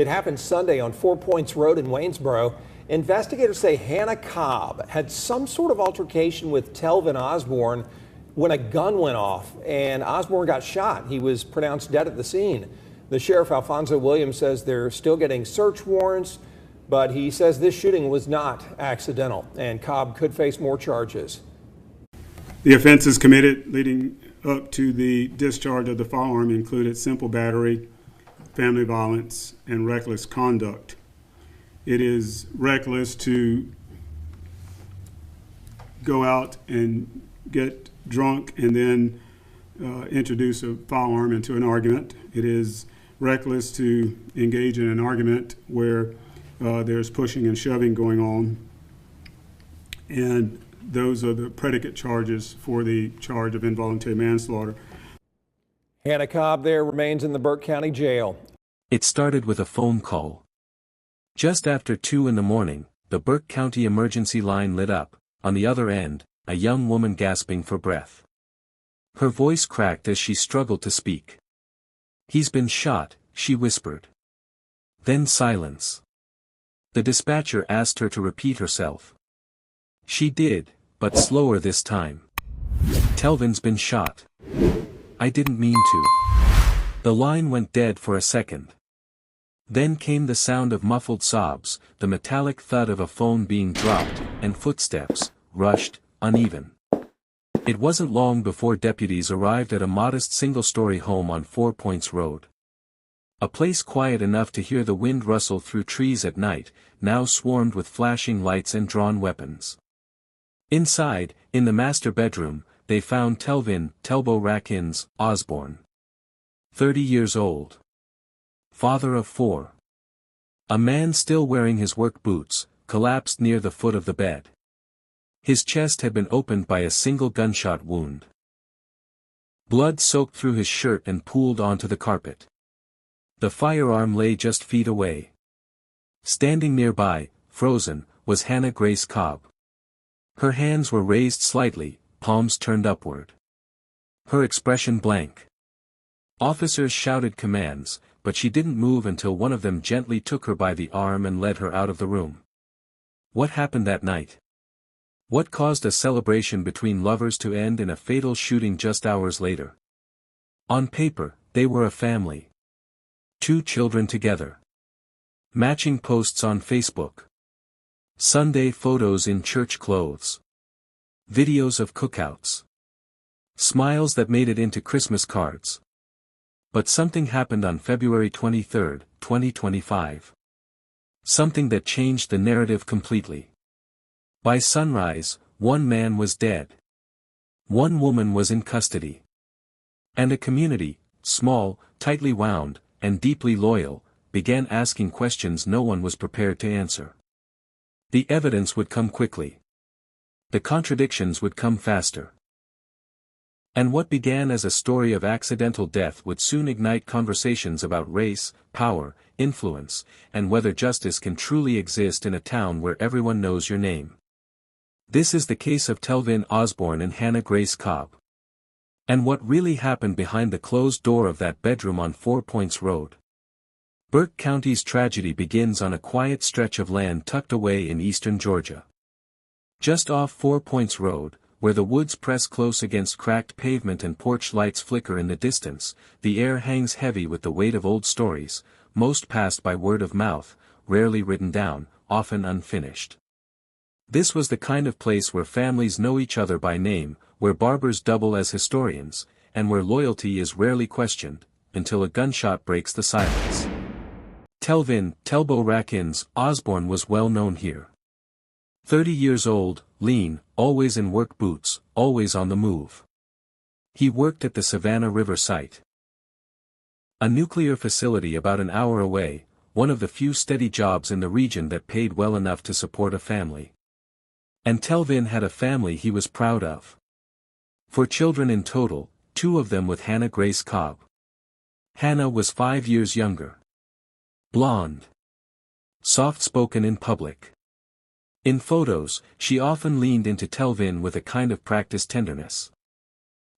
It happened Sunday on 4 Points Road in Waynesboro. Investigators say Hannah Cobb had some sort of altercation with Telvin Osborne when a gun went off and Osborne got shot. He was pronounced dead at the scene. The sheriff, Alfonso Williams, says they're still getting search warrants, but he says this shooting was not accidental and Cobb could face more charges. The offenses committed leading up to the discharge of the firearm included simple battery, family violence, and reckless conduct. It is reckless to go out and get drunk and then introduce a firearm into an argument. It is reckless to engage in an argument where there's pushing and shoving going on. And those are the predicate charges for the charge of involuntary manslaughter. Hannah Cobb there remains in the Burke County Jail. It started with a phone call. Just after 2 in the morning, the Burke County emergency line lit up. On the other end, a young woman gasping for breath. Her voice cracked as she struggled to speak. "He's been shot," she whispered. Then silence. The dispatcher asked her to repeat herself. She did, but slower this time. "Telvin's been shot." "I didn't mean to." The line went dead for a second. Then came the sound of muffled sobs, the metallic thud of a phone being dropped, and footsteps, rushed, uneven. It wasn't long before deputies arrived at a modest single-story home on 4 Points Road. A place quiet enough to hear the wind rustle through trees at night, now swarmed with flashing lights and drawn weapons. Inside, in the master bedroom, they found Telvin Telbo Rackins Osborne. 30 years old. Father of 4. A man still wearing his work boots, collapsed near the foot of the bed. His chest had been opened by a single gunshot wound. Blood soaked through his shirt and pooled onto the carpet. The firearm lay just feet away. Standing nearby, frozen, was Hannah Grace Cobb. Her hands were raised slightly, palms turned upward. Her expression blank. Officers shouted commands, but she didn't move until one of them gently took her by the arm and led her out of the room. What happened that night? What caused a celebration between lovers to end in a fatal shooting just hours later? On paper, they were a family. 2 children together. Matching posts on Facebook. Sunday photos in church clothes. Videos of cookouts. Smiles that made it into Christmas cards. But something happened on February 23, 2025. Something that changed the narrative completely. By sunrise, 1 man was dead. 1 woman was in custody. And a community, small, tightly wound, and deeply loyal, began asking questions no one was prepared to answer. The evidence would come quickly. The contradictions would come faster. And what began as a story of accidental death would soon ignite conversations about race, power, influence, and whether justice can truly exist in a town where everyone knows your name. This is the case of Telvin Osborne and Hannah Grace Cobb. And what really happened behind the closed door of that bedroom on 4 Points Road. Burke County's tragedy begins on a quiet stretch of land tucked away in eastern Georgia. Just off 4 Points Road, where the woods press close against cracked pavement and porch lights flicker in the distance, the air hangs heavy with the weight of old stories, most passed by word of mouth, rarely written down, often unfinished. This was the kind of place where families know each other by name, where barbers double as historians, and where loyalty is rarely questioned, until a gunshot breaks the silence. Telvin Telbo Rackins Osborne was well known here. 30 years old, lean, always in work boots, always on the move. He worked at the Savannah River site. A nuclear facility about an hour away, one of the few steady jobs in the region that paid well enough to support a family. And Telvin had a family he was proud of. 4 children in total, 2 of them with Hannah Grace Cobb. Hannah was 5 years younger. Blonde. Soft-spoken in public. In photos, she often leaned into Telvin with a kind of practiced tenderness.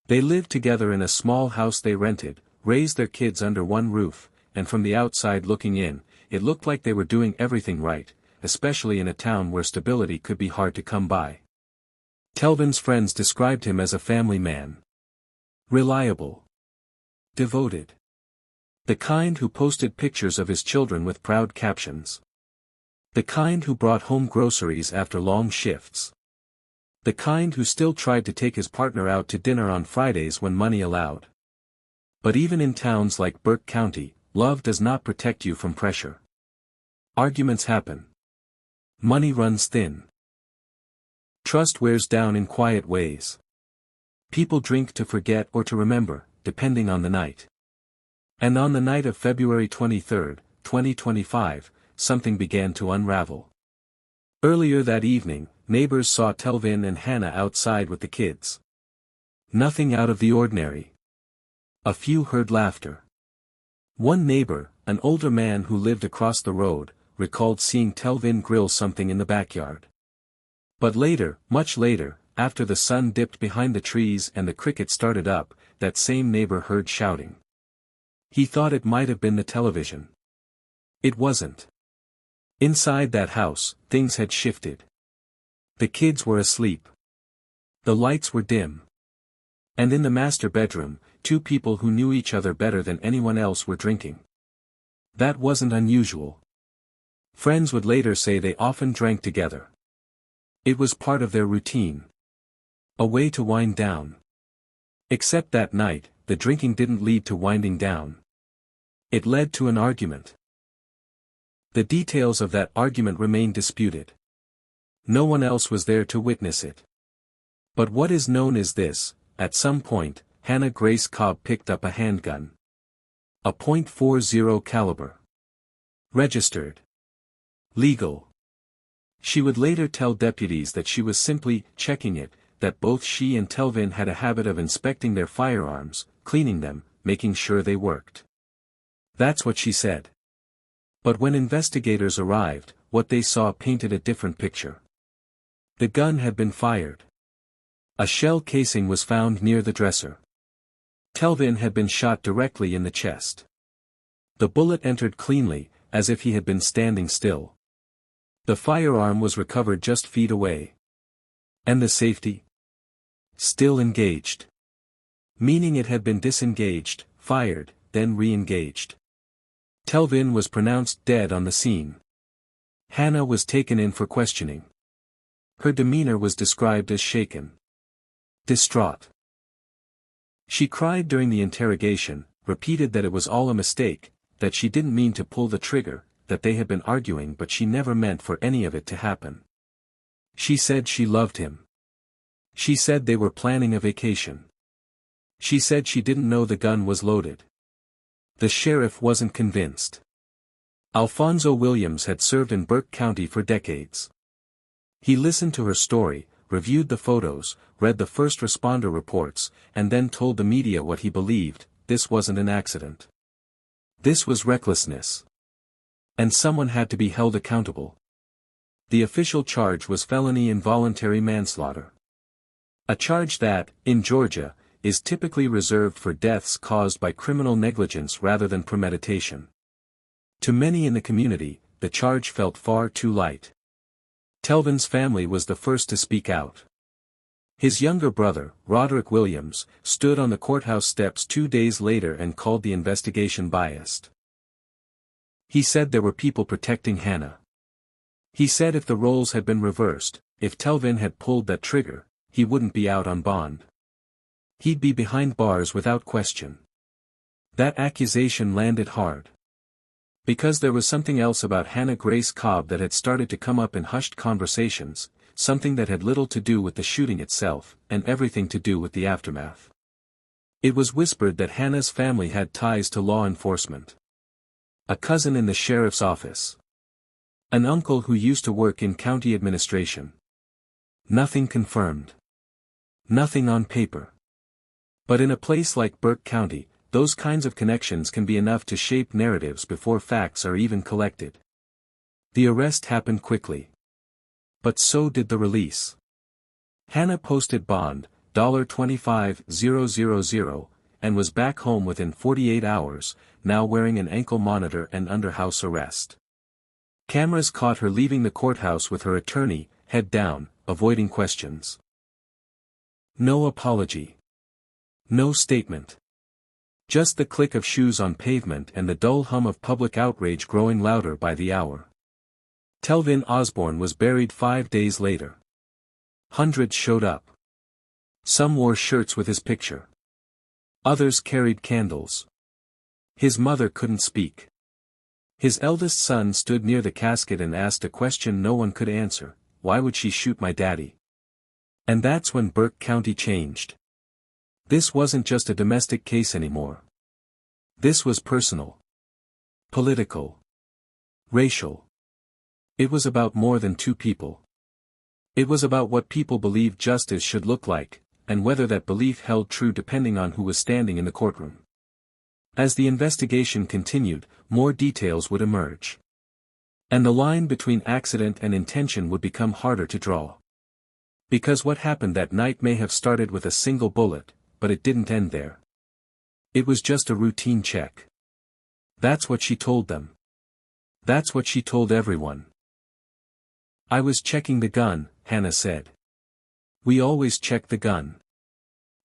They lived together in a small house they rented, raised their kids under one roof, and from the outside looking in, it looked like they were doing everything right, especially in a town where stability could be hard to come by. Telvin's friends described him as a family man. Reliable. Devoted. The kind who posted pictures of his children with proud captions. The kind who brought home groceries after long shifts. The kind who still tried to take his partner out to dinner on Fridays when money allowed. But even in towns like Burke County, love does not protect you from pressure. Arguments happen. Money runs thin. Trust wears down in quiet ways. People drink to forget or to remember, depending on the night. And on the night of February 23, 2025, something began to unravel. Earlier that evening, neighbors saw Telvin and Hannah outside with the kids. Nothing out of the ordinary. A few heard laughter. One neighbor, an older man who lived across the road, recalled seeing Telvin grill something in the backyard. But later, much later, after the sun dipped behind the trees and the crickets started up, that same neighbor heard shouting. He thought it might have been the television. It wasn't. Inside that house, things had shifted. The kids were asleep. The lights were dim. And in the master bedroom, two people who knew each other better than anyone else were drinking. That wasn't unusual. Friends would later say they often drank together. It was part of their routine. A way to wind down. Except that night, the drinking didn't lead to winding down. It led to an argument. The details of that argument remain disputed. No one else was there to witness it. But what is known is this: at some point, Hannah Grace Cobb picked up a handgun. A .40 caliber. Registered. Legal. She would later tell deputies that she was simply checking it, that both she and Telvin had a habit of inspecting their firearms, cleaning them, making sure they worked. That's what she said. But when investigators arrived, what they saw painted a different picture. The gun had been fired. A shell casing was found near the dresser. Telvin had been shot directly in the chest. The bullet entered cleanly, as if he had been standing still. The firearm was recovered just feet away. And the safety? Still engaged. Meaning it had been disengaged, fired, then re-engaged. Telvin was pronounced dead on the scene. Hannah was taken in for questioning. Her demeanor was described as shaken. Distraught. She cried during the interrogation, repeated that it was all a mistake, that she didn't mean to pull the trigger, that they had been arguing but she never meant for any of it to happen. She said she loved him. She said they were planning a vacation. She said she didn't know the gun was loaded. The sheriff wasn't convinced. Alfonso Williams had served in Burke County for decades. He listened to her story, reviewed the photos, read the first responder reports, and then told the media what he believed: this wasn't an accident. This was recklessness. And someone had to be held accountable. The official charge was felony involuntary manslaughter. A charge that, in Georgia, is typically reserved for deaths caused by criminal negligence rather than premeditation. To many in the community, the charge felt far too light. Telvin's family was the first to speak out. His younger brother, Roderick Williams, stood on the courthouse steps 2 days later and called the investigation biased. He said there were people protecting Hannah. He said if the roles had been reversed, if Telvin had pulled that trigger, he wouldn't be out on bond. He'd be behind bars without question. That accusation landed hard. Because there was something else about Hannah Grace Cobb that had started to come up in hushed conversations, something that had little to do with the shooting itself, and everything to do with the aftermath. It was whispered that Hannah's family had ties to law enforcement. A cousin in the sheriff's office. An uncle who used to work in county administration. Nothing confirmed. Nothing on paper. But in a place like Burke County, those kinds of connections can be enough to shape narratives before facts are even collected. The arrest happened quickly. But so did the release. Hannah posted bond, $25,000, and was back home within 48 hours, now wearing an ankle monitor and under house arrest. Cameras caught her leaving the courthouse with her attorney, head down, avoiding questions. No apology. No statement. Just the click of shoes on pavement and the dull hum of public outrage growing louder by the hour. Telvin Osborne was buried 5 days later. Hundreds showed up. Some wore shirts with his picture. Others carried candles. His mother couldn't speak. His eldest son stood near the casket and asked a question no one could answer: why would she shoot my daddy? And that's when Burke County changed. This wasn't just a domestic case anymore. This was personal. Political. Racial. It was about more than two people. It was about what people believed justice should look like, and whether that belief held true depending on who was standing in the courtroom. As the investigation continued, more details would emerge. And the line between accident and intention would become harder to draw. Because what happened that night may have started with a single bullet, but it didn't end there. It was just a routine check. That's what she told them. That's what she told everyone. I was checking the gun, Hannah said. We always check the gun.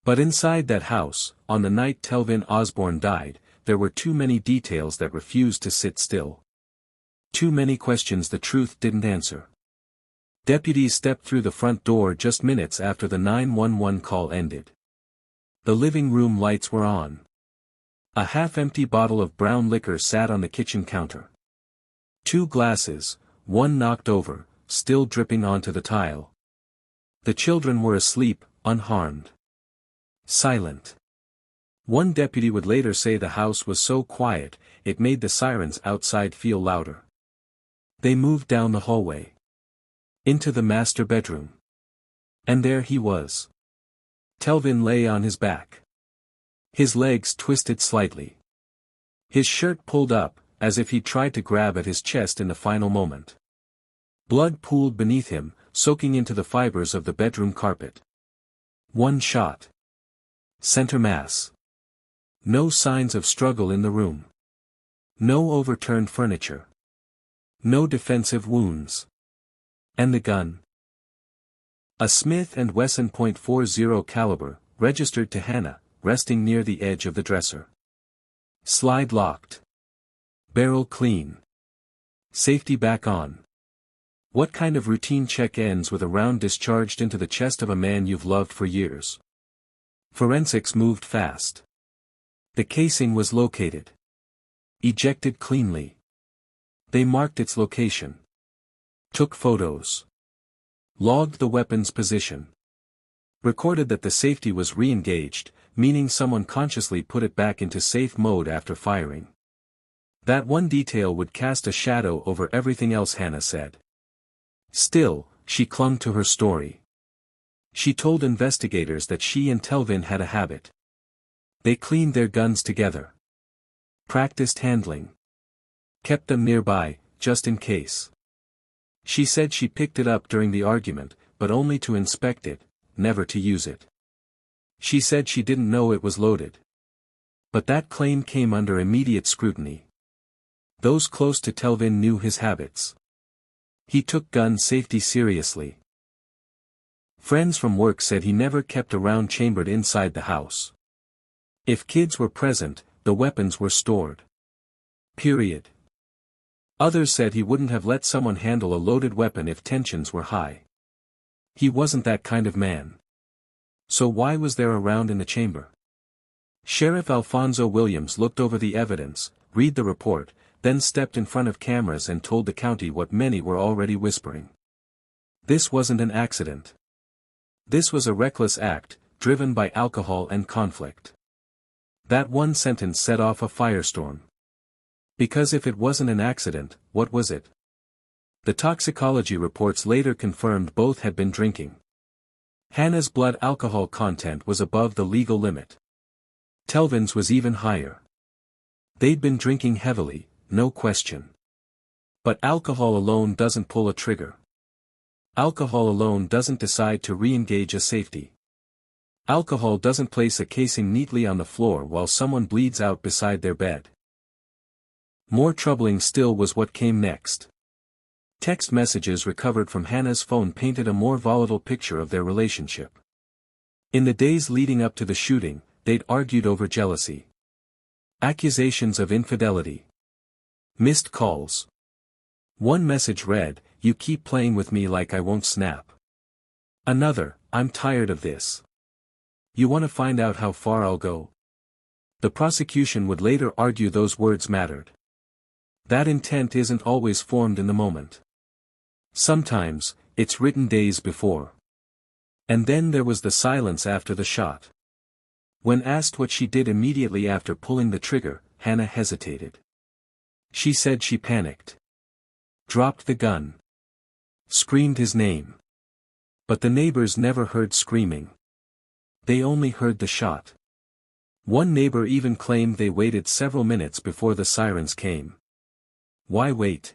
But inside that house, on the night Telvin Osborne died, there were too many details that refused to sit still. Too many questions the truth didn't answer. Deputies stepped through the front door just minutes after the 911 call ended. The living room lights were on. A half-empty bottle of brown liquor sat on the kitchen counter. 2 glasses, one knocked over, still dripping onto the tile. The children were asleep, unharmed. Silent. One deputy would later say the house was so quiet, it made the sirens outside feel louder. They moved down the hallway. Into the master bedroom. And there he was. Telvin lay on his back. His legs twisted slightly. His shirt pulled up, as if he tried to grab at his chest in the final moment. Blood pooled beneath him, soaking into the fibers of the bedroom carpet. One shot. Center mass. No signs of struggle in the room. No overturned furniture. No defensive wounds. And the gun? A Smith & Wesson .40 caliber, registered to Hannah, resting near the edge of the dresser. Slide locked. Barrel clean. Safety back on. What kind of routine check ends with a round discharged into the chest of a man you've loved for years? Forensics moved fast. The casing was located. Ejected cleanly. They marked its location. Took photos. Logged the weapon's position. Recorded that the safety was re-engaged, meaning someone consciously put it back into safe mode after firing. That one detail would cast a shadow over everything else, Hannah said. Still, she clung to her story. She told investigators that she and Telvin had a habit. They cleaned their guns together. Practiced handling. Kept them nearby, just in case. She said she picked it up during the argument, but only to inspect it, never to use it. She said she didn't know it was loaded. But that claim came under immediate scrutiny. Those close to Telvin knew his habits. He took gun safety seriously. Friends from work said he never kept a round chambered inside the house. If kids were present, the weapons were stored. Period. Others said he wouldn't have let someone handle a loaded weapon if tensions were high. He wasn't that kind of man. So why was there a round in the chamber? Sheriff Alfonso Williams looked over the evidence, read the report, then stepped in front of cameras and told the county what many were already whispering. This wasn't an accident. This was a reckless act, driven by alcohol and conflict. That one sentence set off a firestorm. Because if it wasn't an accident, what was it? The toxicology reports later confirmed both had been drinking. Hannah's blood alcohol content was above the legal limit. Telvin's was even higher. They'd been drinking heavily, no question. But alcohol alone doesn't pull a trigger. Alcohol alone doesn't decide to re-engage a safety. Alcohol doesn't place a casing neatly on the floor while someone bleeds out beside their bed. More troubling still was what came next. Text messages recovered from Hannah's phone painted a more volatile picture of their relationship. In the days leading up to the shooting, they'd argued over jealousy. Accusations of infidelity. Missed calls. One message read, "You keep playing with me like I won't snap." Another, "I'm tired of this. You want to find out how far I'll go?" The prosecution would later argue those words mattered. That intent isn't always formed in the moment. Sometimes, it's written days before. And then there was the silence after the shot. When asked what she did immediately after pulling the trigger, Hannah hesitated. She said she panicked. Dropped the gun. Screamed his name. But the neighbors never heard screaming. They only heard the shot. One neighbor even claimed they waited several minutes before the sirens came. Why wait?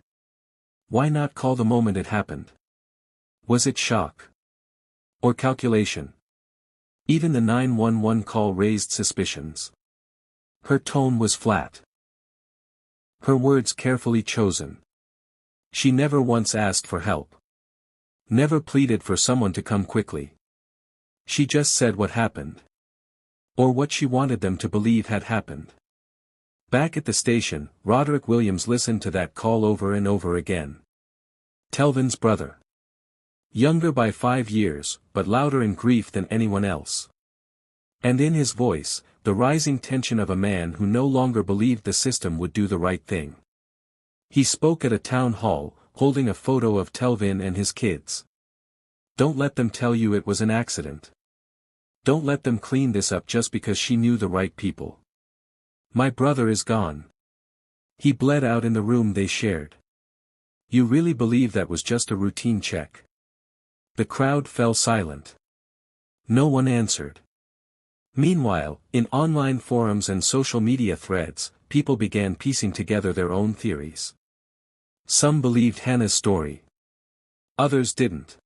Why not call the moment it happened? Was it shock? Or calculation? Even the 911 call raised suspicions. Her tone was flat. Her words carefully chosen. She never once asked for help. Never pleaded for someone to come quickly. She just said what happened. Or what she wanted them to believe had happened. Back at the station, Roderick Williams listened to that call over and over again. Telvin's brother. Younger by 5 years, but louder in grief than anyone else. And in his voice, the rising tension of a man who no longer believed the system would do the right thing. He spoke at a town hall, holding a photo of Telvin and his kids. Don't let them tell you it was an accident. Don't let them clean this up just because she knew the right people. My brother is gone. He bled out in the room they shared. You really believe that was just a routine check? The crowd fell silent. No one answered. Meanwhile, in online forums and social media threads, people began piecing together their own theories. Some believed Hannah's story. Others didn't.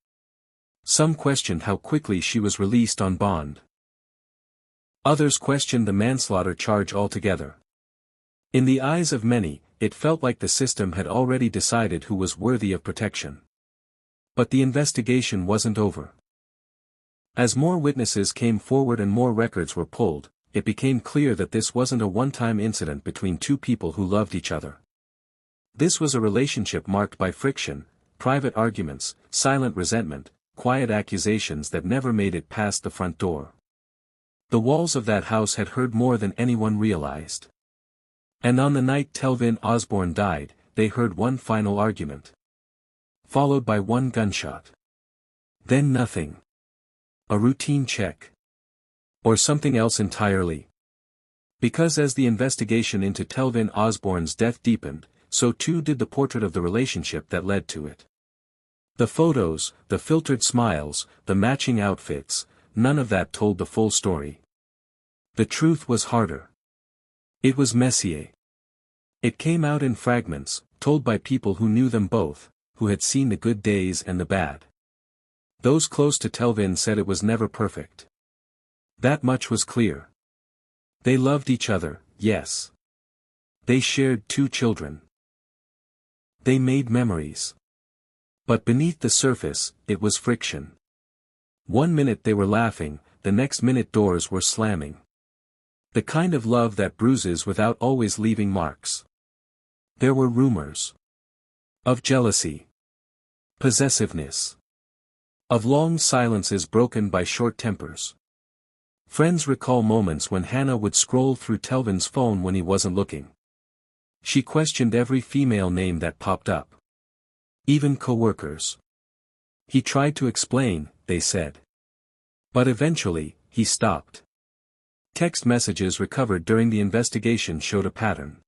Some questioned how quickly she was released on bond. Others questioned the manslaughter charge altogether. In the eyes of many, it felt like the system had already decided who was worthy of protection. But the investigation wasn't over. As more witnesses came forward and more records were pulled, it became clear that this wasn't a one-time incident between two people who loved each other. This was a relationship marked by friction, private arguments, silent resentment, quiet accusations that never made it past the front door. The walls of that house had heard more than anyone realized. And on the night Telvin Osborne died, they heard one final argument. Followed by one gunshot. Then nothing. A routine check. Or something else entirely. Because as the investigation into Telvin Osborne's death deepened, so too did the portrait of the relationship that led to it. The photos, the filtered smiles, the matching outfits, none of that told the full story. The truth was harder. It was messier. It came out in fragments, told by people who knew them both, who had seen the good days and the bad. Those close to Telvin said it was never perfect. That much was clear. They loved each other, yes. They shared 2 children. They made memories. But beneath the surface, it was friction. One minute they were laughing, the next minute doors were slamming. The kind of love that bruises without always leaving marks. There were rumors. Of jealousy. Possessiveness. Of long silences broken by short tempers. Friends recall moments when Hannah would scroll through Telvin's phone when he wasn't looking. She questioned every female name that popped up. Even co-workers. He tried to explain, they said. But eventually, he stopped. Text messages recovered during the investigation showed a pattern.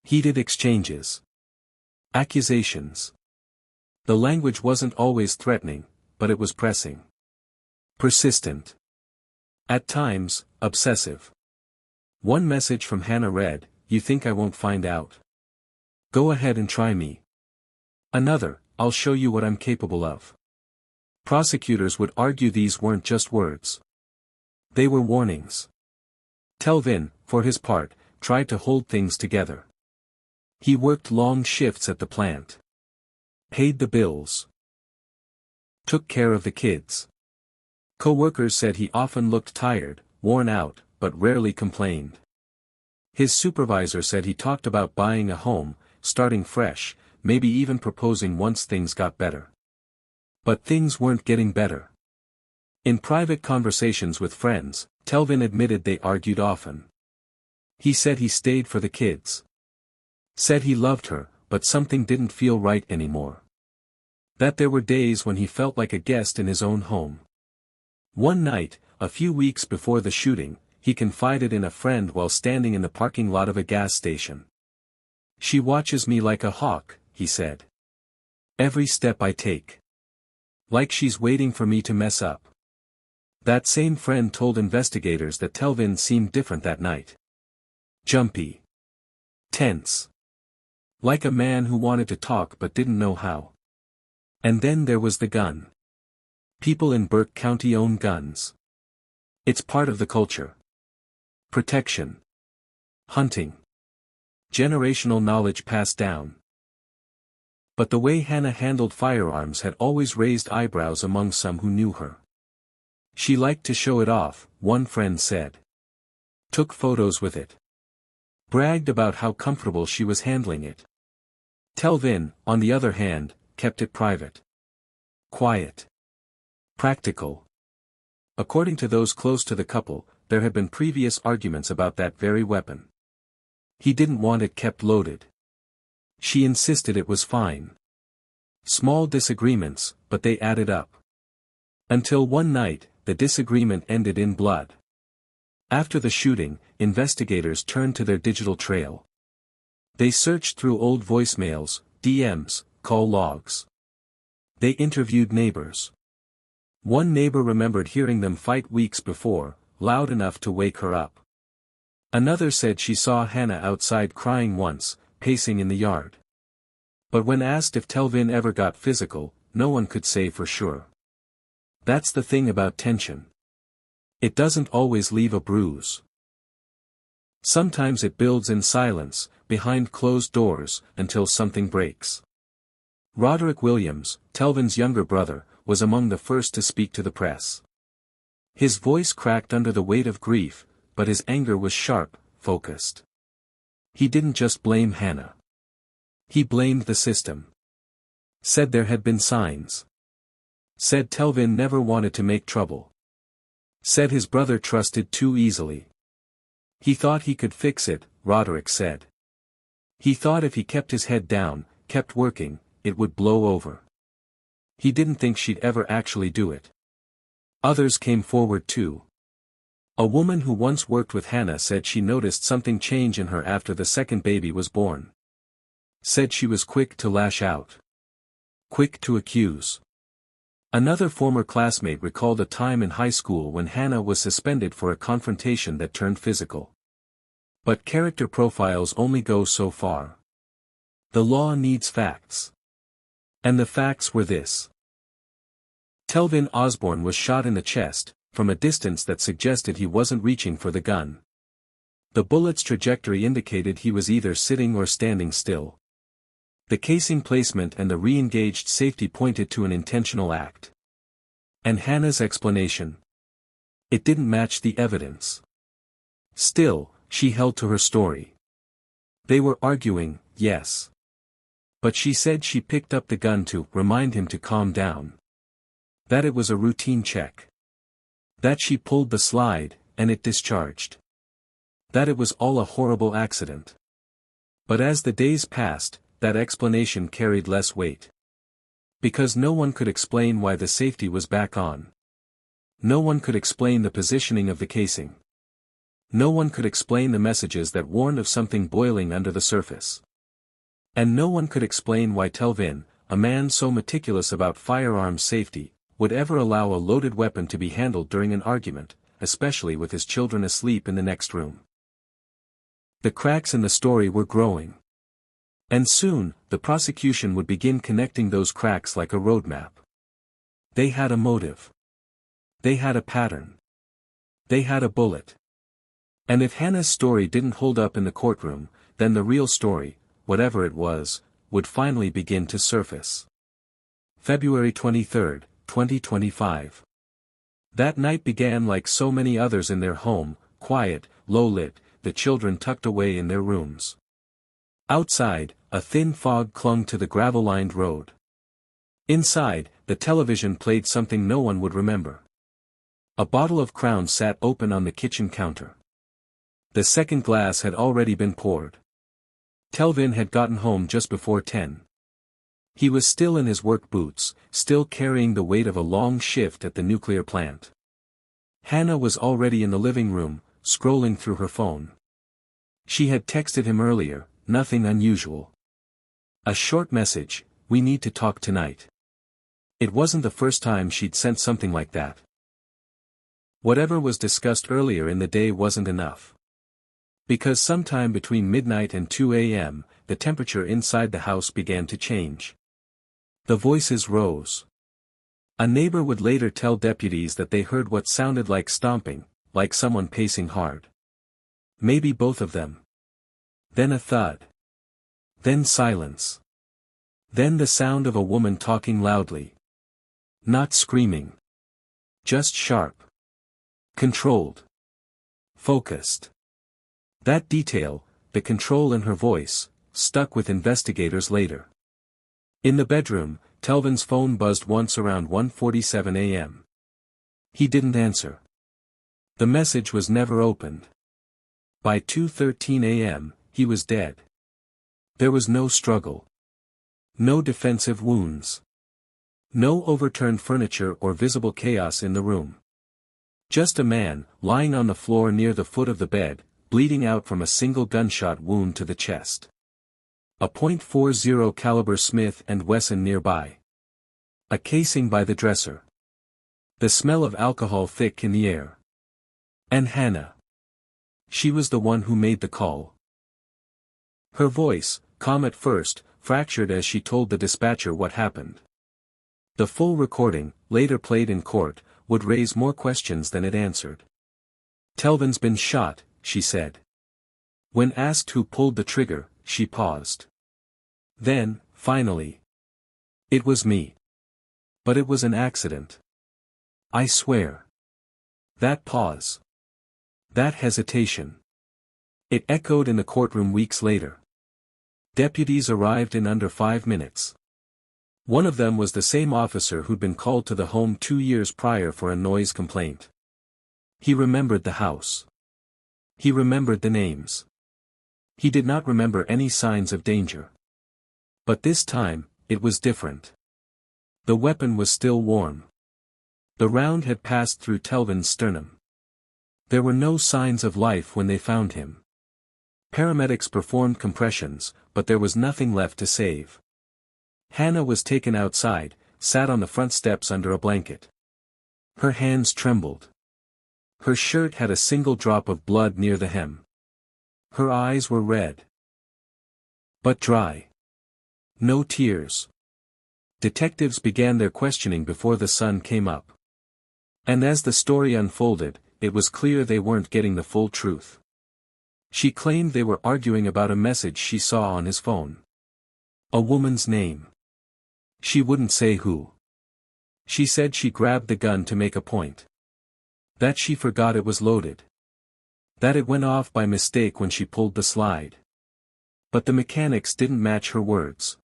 Heated exchanges. Accusations. The language wasn't always threatening, but it was pressing. Persistent. At times, obsessive. One message from Hannah read, "You think I won't find out? Go ahead and try me." Another, "I'll show you what I'm capable of." Prosecutors would argue these weren't just words. They were warnings. Telvin, for his part, tried to hold things together. He worked long shifts at the plant. Paid the bills. Took care of the kids. Co-workers said he often looked tired, worn out, but rarely complained. His supervisor said he talked about buying a home, starting fresh, maybe even proposing once things got better. But things weren't getting better. In private conversations with friends, Telvin admitted they argued often. He said he stayed for the kids. Said he loved her, but something didn't feel right anymore. That there were days when he felt like a guest in his own home. One night, a few weeks before the shooting, he confided in a friend while standing in the parking lot of a gas station. "She watches me like a hawk," he said. "Every step I take. Like she's waiting for me to mess up." That same friend told investigators that Telvin seemed different that night. Jumpy. Tense. Like a man who wanted to talk but didn't know how. And then there was the gun. People in Burke County own guns. It's part of the culture. Protection. Hunting. Generational knowledge passed down. But the way Hannah handled firearms had always raised eyebrows among some who knew her. She liked to show it off, one friend said. Took photos with it. Bragged about how comfortable she was handling it. Telvin, on the other hand, kept it private. Quiet. Practical. According to those close to the couple, there had been previous arguments about that very weapon. He didn't want it kept loaded. She insisted it was fine. Small disagreements, but they added up. Until one night, the disagreement ended in blood. After the shooting, investigators turned to their digital trail. They searched through old voicemails, DMs, call logs. They interviewed neighbors. One neighbor remembered hearing them fight weeks before, loud enough to wake her up. Another said she saw Hannah outside crying once, pacing in the yard. But when asked if Telvin ever got physical, no one could say for sure. That's the thing about tension. It doesn't always leave a bruise. Sometimes it builds in silence, behind closed doors, until something breaks. Roderick Williams, Telvin's younger brother, was among the first to speak to the press. His voice cracked under the weight of grief, but his anger was sharp, focused. He didn't just blame Hannah. He blamed the system. Said there had been signs. Said Telvin never wanted to make trouble. Said his brother trusted too easily. He thought he could fix it, Roderick said. He thought if he kept his head down, kept working, it would blow over. He didn't think she'd ever actually do it. Others came forward too. A woman who once worked with Hannah said she noticed something change in her after the second baby was born. Said she was quick to lash out. Quick to accuse. Another former classmate recalled a time in high school when Hannah was suspended for a confrontation that turned physical. But character profiles only go so far. The law needs facts. And the facts were this. Telvin Osborne was shot in the chest, from a distance that suggested he wasn't reaching for the gun. The bullet's trajectory indicated he was either sitting or standing still. The casing placement and the re-engaged safety pointed to an intentional act. And Hannah's explanation? It didn't match the evidence. Still, she held to her story. They were arguing, yes. But she said she picked up the gun to remind him to calm down. That it was a routine check. That she pulled the slide, and it discharged. That it was all a horrible accident. But as the days passed, that explanation carried less weight. Because no one could explain why the safety was back on. No one could explain the positioning of the casing. No one could explain the messages that warned of something boiling under the surface. And no one could explain why Telvin, a man so meticulous about firearms safety, would ever allow a loaded weapon to be handled during an argument, especially with his children asleep in the next room. The cracks in the story were growing. And soon, the prosecution would begin connecting those cracks like a roadmap. They had a motive. They had a pattern. They had a bullet. And if Hannah's story didn't hold up in the courtroom, then the real story, whatever it was, would finally begin to surface. February 23, 2025. That night began like so many others in their home, quiet, low-lit, the children tucked away in their rooms. Outside, a thin fog clung to the gravel-lined road. Inside, the television played something no one would remember. A bottle of Crown sat open on the kitchen counter. The second glass had already been poured. Telvin had gotten home just before 10. He was still in his work boots, still carrying the weight of a long shift at the nuclear plant. Hannah was already in the living room, scrolling through her phone. She had texted him earlier, nothing unusual. A short message, "We need to talk tonight." It wasn't the first time she'd sent something like that. Whatever was discussed earlier in the day wasn't enough. Because sometime between midnight and 2 a.m., the temperature inside the house began to change. The voices rose. A neighbor would later tell deputies that they heard what sounded like stomping, like someone pacing hard. Maybe both of them. Then a thud. Then silence. Then the sound of a woman talking loudly. Not screaming. Just sharp. Controlled. Focused. That detail, the control in her voice, stuck with investigators later. In the bedroom, Telvin's phone buzzed once around 1:47 a.m. He didn't answer. The message was never opened. By 2:13 a.m., he was dead. There was no struggle. No defensive wounds. No overturned furniture or visible chaos in the room. Just a man, lying on the floor near the foot of the bed, bleeding out from a single gunshot wound to the chest. A .40 caliber Smith & Wesson nearby. A casing by the dresser. The smell of alcohol thick in the air. And Hannah. She was the one who made the call. Her voice, calm at first, fractured as she told the dispatcher what happened. The full recording, later played in court, would raise more questions than it answered. "Telvin's been shot," she said. When asked who pulled the trigger, she paused. Then, finally. "It was me. But it was an accident. I swear." That pause. That hesitation. It echoed in the courtroom weeks later. Deputies arrived in under 5 minutes. One of them was the same officer who'd been called to the home 2 years prior for a noise complaint. He remembered the house. He remembered the names. He did not remember any signs of danger. But this time, it was different. The weapon was still warm. The round had passed through Telvin's sternum. There were no signs of life when they found him. Paramedics performed compressions, but there was nothing left to save. Hannah was taken outside, sat on the front steps under a blanket. Her hands trembled. Her shirt had a single drop of blood near the hem. Her eyes were red. But dry. No tears. Detectives began their questioning before the sun came up. And as the story unfolded, it was clear they weren't getting the full truth. She claimed they were arguing about a message she saw on his phone. A woman's name. She wouldn't say who. She said she grabbed the gun to make a point. That she forgot it was loaded. That it went off by mistake when she pulled the slide. But the mechanics didn't match her words.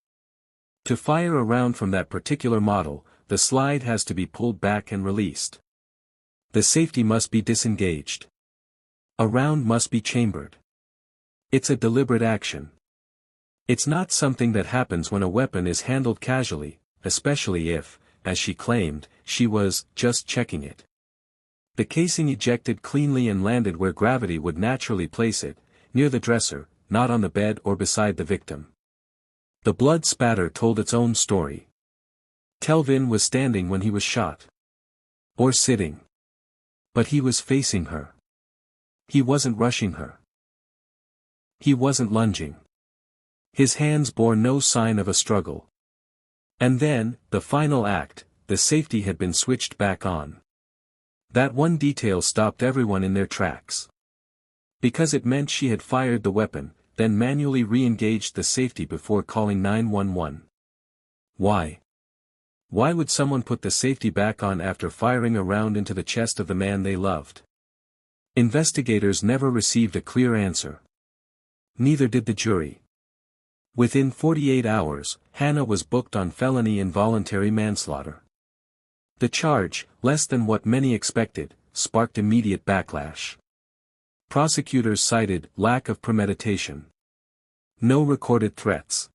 To fire a round from that particular model, the slide has to be pulled back and released. The safety must be disengaged. A round must be chambered. It's a deliberate action. It's not something that happens when a weapon is handled casually, especially if, as she claimed, she was just checking it. The casing ejected cleanly and landed where gravity would naturally place it, near the dresser, not on the bed or beside the victim. The blood spatter told its own story. Telvin was standing when he was shot. Or sitting. But he was facing her. He wasn't rushing her. He wasn't lunging. His hands bore no sign of a struggle. And then, the final act, the safety had been switched back on. That one detail stopped everyone in their tracks. Because it meant she had fired the weapon, then manually re-engaged the safety before calling 911. Why? Why would someone put the safety back on after firing a round into the chest of the man they loved? Investigators never received a clear answer. Neither did the jury. Within 48 hours, Hannah was booked on felony involuntary manslaughter. The charge, less than what many expected, sparked immediate backlash. Prosecutors cited lack of premeditation. No recorded threats.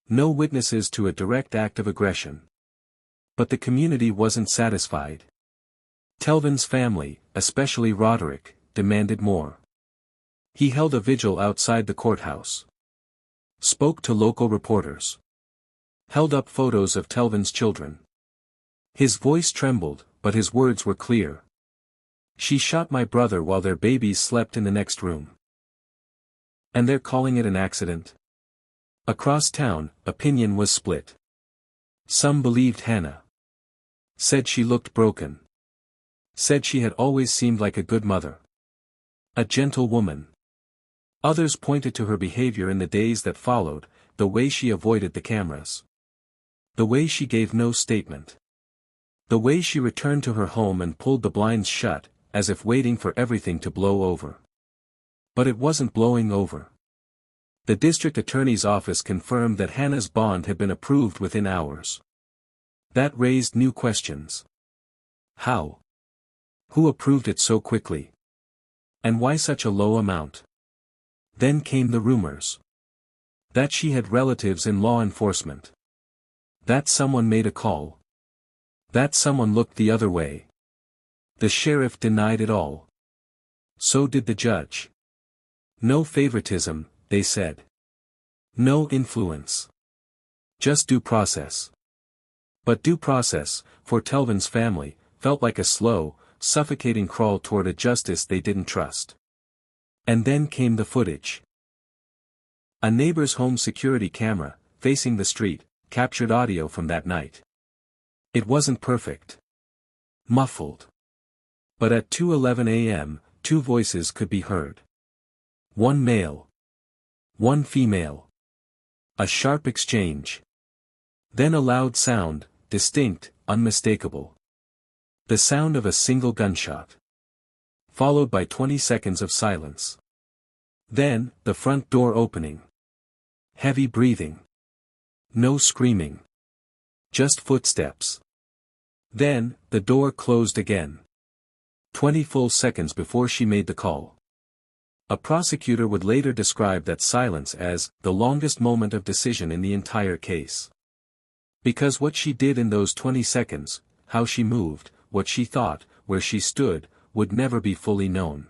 No witnesses to a direct act of aggression. But the community wasn't satisfied. Telvin's family, especially Roderick, demanded more. He held a vigil outside the courthouse. Spoke to local reporters. Held up photos of Telvin's children. His voice trembled, but his words were clear. She shot my brother while their babies slept in the next room. And they're calling it an accident? Across town, opinion was split. Some believed Hannah. Said she looked broken. Said she had always seemed like a good mother. A gentle woman. Others pointed to her behavior in the days that followed, the way she avoided the cameras. The way she gave no statement. The way she returned to her home and pulled the blinds shut, as if waiting for everything to blow over. But it wasn't blowing over. The district attorney's office confirmed that Hannah's bond had been approved within hours. That raised new questions. How? Who approved it so quickly? And why such a low amount? Then came the rumors. That she had relatives in law enforcement. That someone made a call. That someone looked the other way. The sheriff denied it all. So did the judge. No favoritism, they said. No influence. Just due process. But due process, for Telvin's family, felt like a slow, suffocating crawl toward a justice they didn't trust. And then came the footage. A neighbor's home security camera, facing the street, captured audio from that night. It wasn't perfect. Muffled. But at 2:11 a.m., two voices could be heard. One male. One female. A sharp exchange. Then a loud sound, distinct, unmistakable. The sound of a single gunshot. Followed by 20 seconds of silence. Then, the front door opening. Heavy breathing. No screaming. Just footsteps. Then, the door closed again. 20 full seconds before she made the call. A prosecutor would later describe that silence as the longest moment of decision in the entire case. Because what she did in those 20 seconds, how she moved, what she thought, where she stood, would never be fully known.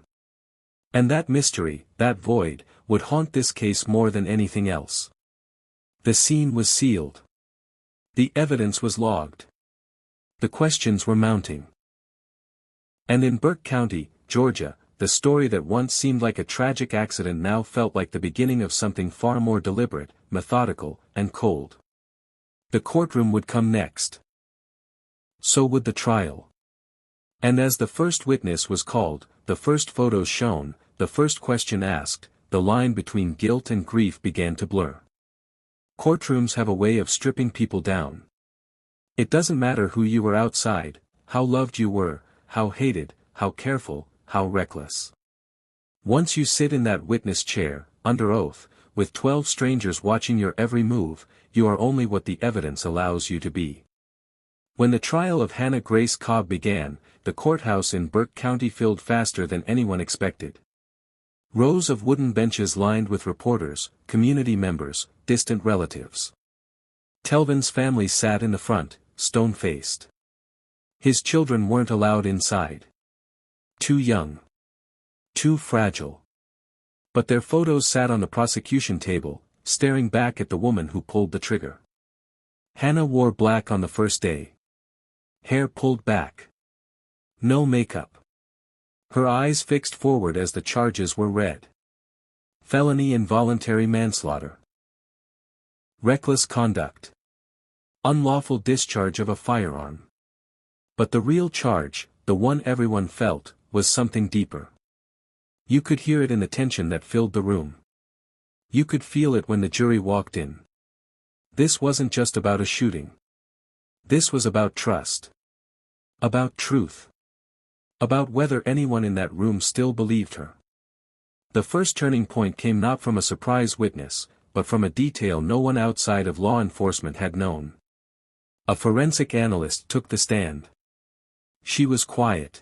And that mystery, that void, would haunt this case more than anything else. The scene was sealed. The evidence was logged. The questions were mounting. And in Burke County, Georgia, the story that once seemed like a tragic accident now felt like the beginning of something far more deliberate, methodical, and cold. The courtroom would come next. So would the trial. And as the first witness was called, the first photos shown, the first question asked, the line between guilt and grief began to blur. Courtrooms have a way of stripping people down. It doesn't matter who you were outside, how loved you were, how hated, how careful, how reckless. Once you sit in that witness chair, under oath, with 12 strangers watching your every move, you are only what the evidence allows you to be. When the trial of Hannah Grace Cobb began, the courthouse in Burke County filled faster than anyone expected. Rows of wooden benches lined with reporters, community members, distant relatives. Telvin's family sat in the front, stone-faced. His children weren't allowed inside. Too young. Too fragile. But their photos sat on the prosecution table, staring back at the woman who pulled the trigger. Hannah wore black on the first day. Hair pulled back. No makeup. Her eyes fixed forward as the charges were read. Felony involuntary manslaughter. Reckless conduct. Unlawful discharge of a firearm. But the real charge, the one everyone felt, was something deeper. You could hear it in the tension that filled the room. You could feel it when the jury walked in. This wasn't just about a shooting. This was about trust. About truth. About whether anyone in that room still believed her. The first turning point came not from a surprise witness, but from a detail no one outside of law enforcement had known. A forensic analyst took the stand. She was quiet.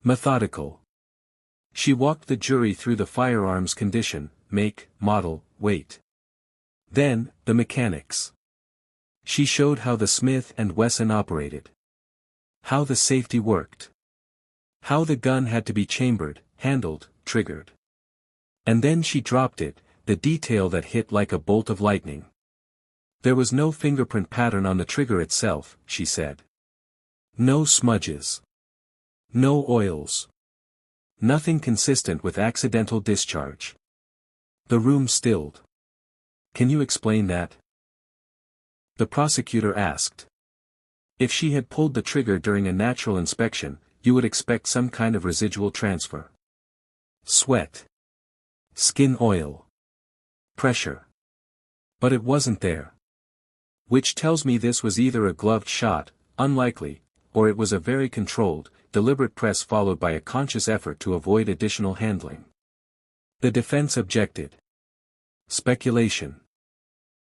Methodical. She walked the jury through the firearm's condition, make, model, weight. Then, the mechanics. She showed how the Smith & Wesson operated. How the safety worked. How the gun had to be chambered, handled, triggered. And then she dropped it, the detail that hit like a bolt of lightning. There was no fingerprint pattern on the trigger itself, she said. No smudges. No oils. Nothing consistent with accidental discharge. The room stilled. Can you explain that? The prosecutor asked. If she had pulled the trigger during a natural inspection, you would expect some kind of residual transfer. Sweat. Skin oil. Pressure. But it wasn't there. Which tells me this was either a gloved shot, unlikely, or it was a very controlled, deliberate press followed by a conscious effort to avoid additional handling. The defense objected. Speculation.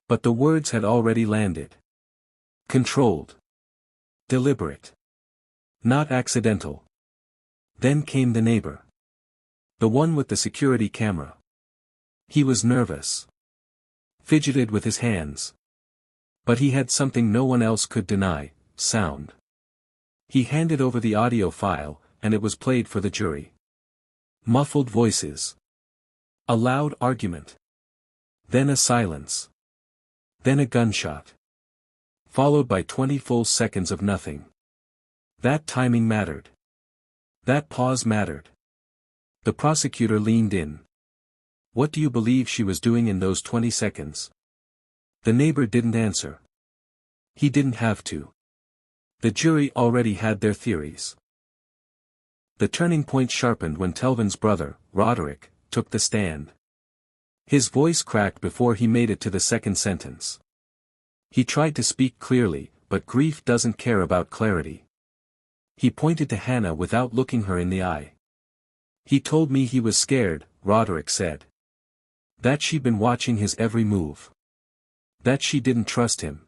But the words had already landed. Controlled. Deliberate. Not accidental. Then came the neighbor. The one with the security camera. He was nervous. Fidgeted with his hands. But he had something no one else could deny, sound. He handed over the audio file, and it was played for the jury. Muffled voices. A loud argument. Then a silence. Then a gunshot. Followed by 20 full seconds of nothing. That timing mattered. That pause mattered. The prosecutor leaned in. What do you believe she was doing in those 20 seconds? The neighbor didn't answer. He didn't have to. The jury already had their theories. The turning point sharpened when Telvin's brother, Roderick, took the stand. His voice cracked before he made it to the second sentence. He tried to speak clearly, but grief doesn't care about clarity. He pointed to Hannah without looking her in the eye. He told me he was scared, Roderick said. That she'd been watching his every move. That she didn't trust him.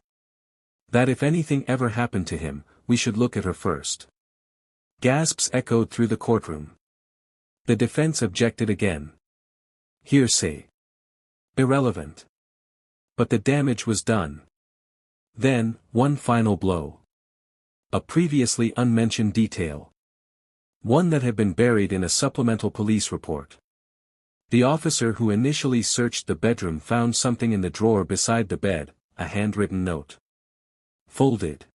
That if anything ever happened to him, we should look at her first. Gasps echoed through the courtroom. The defense objected again. Hearsay. Irrelevant. But the damage was done. Then, one final blow. A previously unmentioned detail. One that had been buried in a supplemental police report. The officer who initially searched the bedroom found something in the drawer beside the bed, a handwritten note. Folded.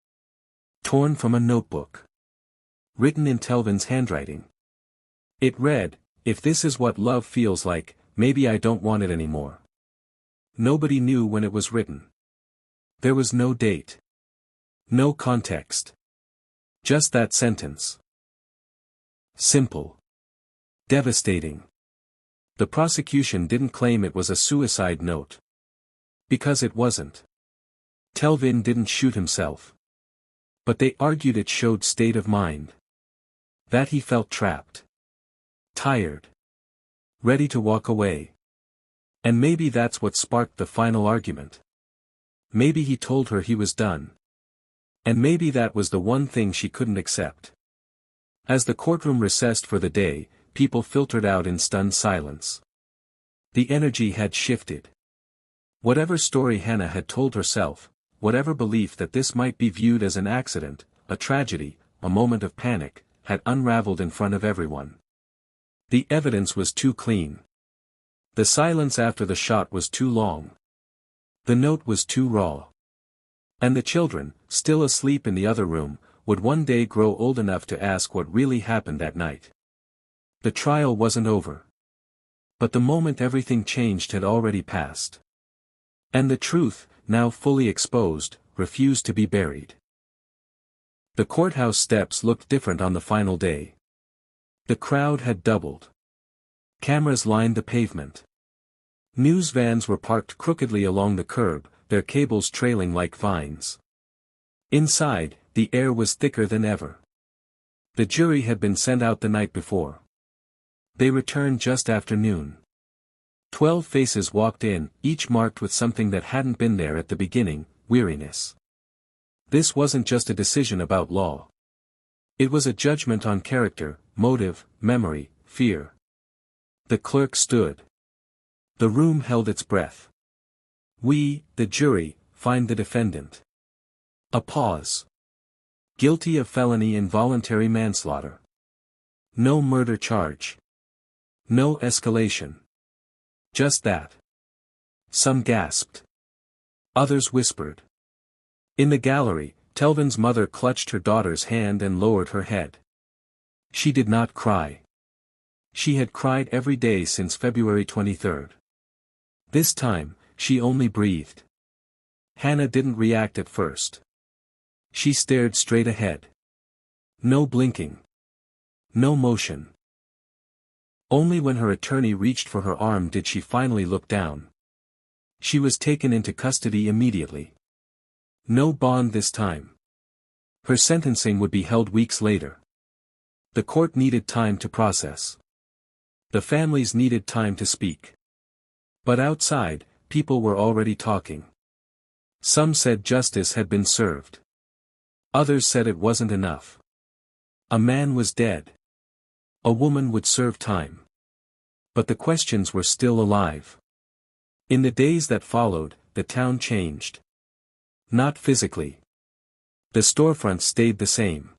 Torn from a notebook. Written in Telvin's handwriting. It read, "If this is what love feels like, maybe I don't want it anymore." Nobody knew when it was written. There was no date. No context. Just that sentence. Simple. Devastating. The prosecution didn't claim it was a suicide note. Because it wasn't. Telvin didn't shoot himself. But they argued it showed state of mind. That he felt trapped. Tired. Ready to walk away. And maybe that's what sparked the final argument. Maybe he told her he was done. And maybe that was the one thing she couldn't accept. As the courtroom recessed for the day, people filtered out in stunned silence. The energy had shifted. Whatever story Hannah had told herself, whatever belief that this might be viewed as an accident, a tragedy, a moment of panic, had unraveled in front of everyone. The evidence was too clean. The silence after the shot was too long. The note was too raw. And the children, still asleep in the other room, would one day grow old enough to ask what really happened that night. The trial wasn't over. But the moment everything changed had already passed. And the truth, now fully exposed, refused to be buried. The courthouse steps looked different on the final day. The crowd had doubled. Cameras lined the pavement. News vans were parked crookedly along the curb, their cables trailing like vines. Inside, the air was thicker than ever. The jury had been sent out the night before. They returned just after noon. 12 faces walked in, each marked with something that hadn't been there at the beginning: weariness. This wasn't just a decision about law. It was a judgment on character, motive, memory, fear. The clerk stood. The room held its breath. "We, the jury, find the defendant." A pause. "Guilty of felony involuntary manslaughter. No murder charge. No escalation." Just that. Some gasped. Others whispered. In the gallery, Telvin's mother clutched her daughter's hand and lowered her head. She did not cry. She had cried every day since February 23rd. This time, she only breathed. Hannah didn't react at first. She stared straight ahead. No blinking. No motion. Only when her attorney reached for her arm did she finally look down. She was taken into custody immediately. No bond this time. Her sentencing would be held weeks later. The court needed time to process. The families needed time to speak. But outside, people were already talking. Some said justice had been served. Others said it wasn't enough. A man was dead. A woman would serve time. But the questions were still alive. In the days that followed, the town changed. Not physically. The storefronts stayed the same.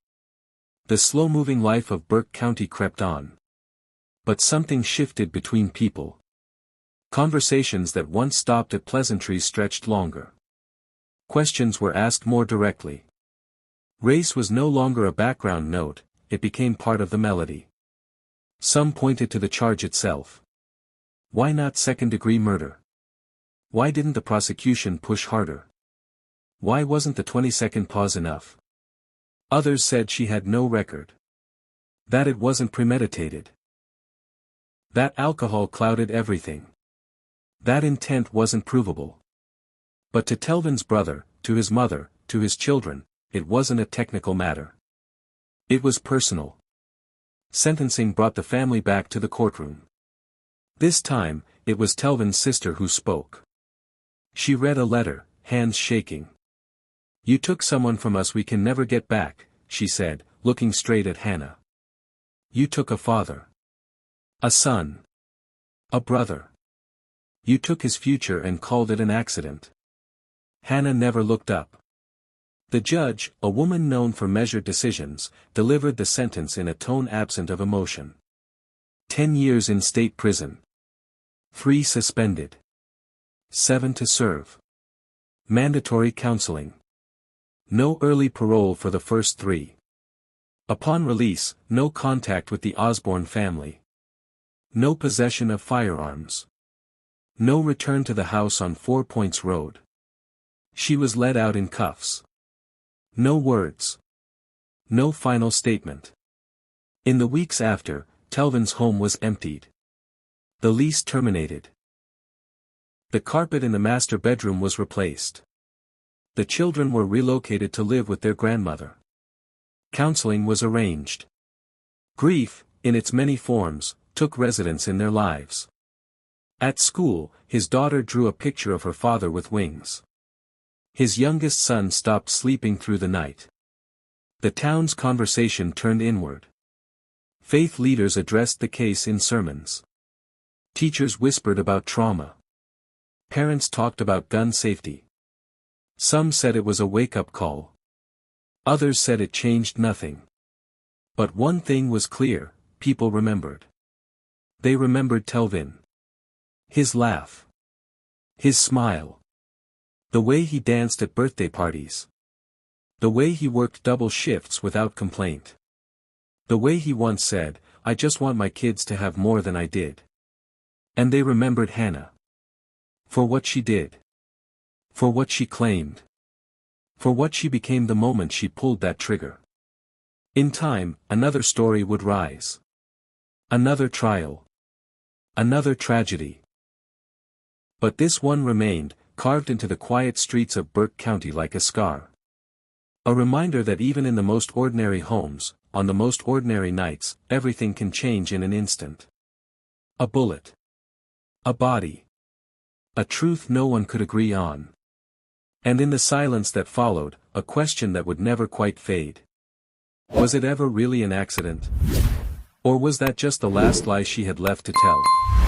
The slow-moving life of Burke County crept on. But something shifted between people. Conversations that once stopped at pleasantries stretched longer. Questions were asked more directly. Race was no longer a background note, it became part of the melody. Some pointed to the charge itself. Why not second-degree murder? Why didn't the prosecution push harder? Why wasn't the 20-second pause enough? Others said she had no record. That it wasn't premeditated. That alcohol clouded everything. That intent wasn't provable. But to Telvin's brother, to his mother, to his children, it wasn't a technical matter. It was personal. Sentencing brought the family back to the courtroom. This time, it was Telvin's sister who spoke. She read a letter, hands shaking. "You took someone from us we can never get back," she said, looking straight at Hannah. "You took a father. A son. A brother. You took his future and called it an accident." Hannah never looked up. The judge, a woman known for measured decisions, delivered the sentence in a tone absent of emotion. 10 years in state prison. 3 suspended. 7 to serve. Mandatory counseling. No early parole for the first 3. Upon release, no contact with the Osborne family. No possession of firearms. No return to the house on 4 Points Road. She was led out in cuffs. No words. No final statement. In the weeks after, Telvin's home was emptied. The lease terminated. The carpet in the master bedroom was replaced. The children were relocated to live with their grandmother. Counseling was arranged. Grief, in its many forms, took residence in their lives. At school, his daughter drew a picture of her father with wings. His youngest son stopped sleeping through the night. The town's conversation turned inward. Faith leaders addressed the case in sermons. Teachers whispered about trauma. Parents talked about gun safety. Some said it was a wake-up call. Others said it changed nothing. But one thing was clear, people remembered. They remembered Telvin. His laugh. His smile. The way he danced at birthday parties. The way he worked double shifts without complaint. The way he once said, "I just want my kids to have more than I did." And they remembered Hannah. For what she did. For what she claimed. For what she became the moment she pulled that trigger. In time, another story would rise. Another trial. Another tragedy. But this one remained, carved into the quiet streets of Burke County like a scar. A reminder that even in the most ordinary homes, on the most ordinary nights, everything can change in an instant. A bullet. A body. A truth no one could agree on. And in the silence that followed, a question that would never quite fade. Was it ever really an accident? Or was that just the last lie she had left to tell?